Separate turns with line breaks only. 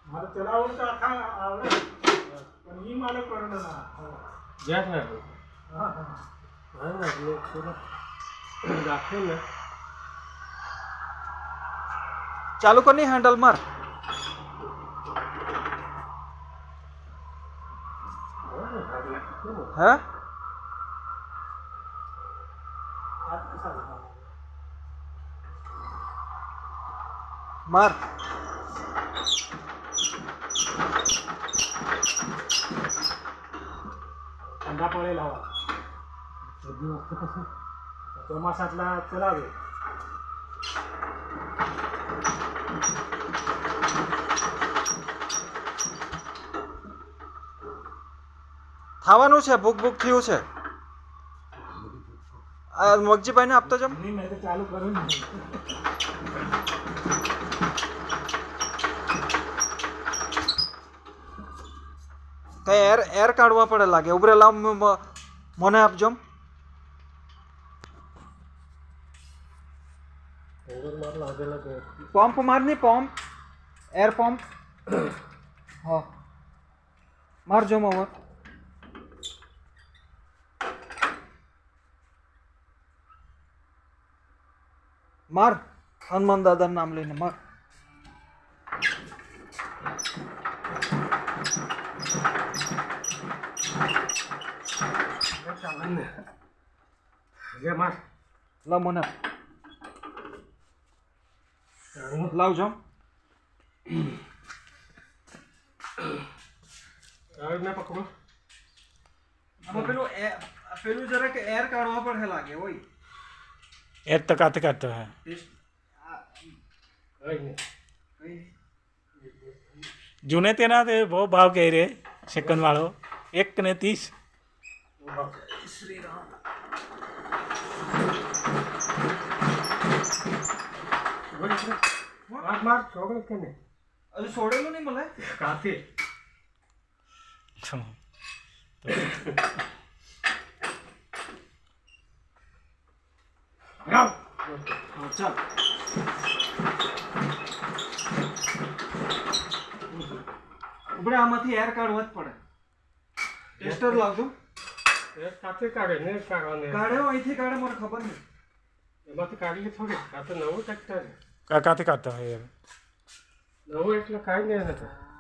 मला चलावून तर आता आवडेल पण ही मला कळलं ना
ज्या काय
हां
दाखवेल ना
चालू कर नहीं हैंडल मार है मार
थंडा पडेल हवा ચોમાસાतला ચલાવે
થાવાનું છે ભૂખ ભૂખ થયું છે આ મગજીભાઈને આપતો જમ
નહીં મેં તો ચાલુ કર્યું ને
કઈ એર કાઢવા પડે લાગે ઉભરે લાવ મને આપજો પંપ માર ની પંપ એર પંપ હા મારજો ઓવર માર હનુમાન દાદા નામ લઈને માર
જે માર
લાવ મને લાવજો
હવે મેં પકડો
આમાં પેલું જરાક એર કાઢવા પડે લાગે હોય
એક ટકા કરતો હે જૂને તેના તે બહુ ભાવ કહી રે સેકન્ડ વાળો 1 ને 30
શ્રી રામ
માર માર છોકરો કે ને
હજુ છોડેલું નહીં મળે
કાથી
ચાલ ઉપડે આમાંથી એર કાઢવા જ પડે ટેસ્ટર લાવજો
એ કાથી કાઢે ને કાઢવાને
કાઢ્યો અહીંથી કાઢે મને ખબર નહીં
એમાંથી કાઢીએ થોડી આ તો નવું ટ્રેક્ટર
કાકાથી કાઢતો હોય
નવું એટલે કાંઈ નહીં નથી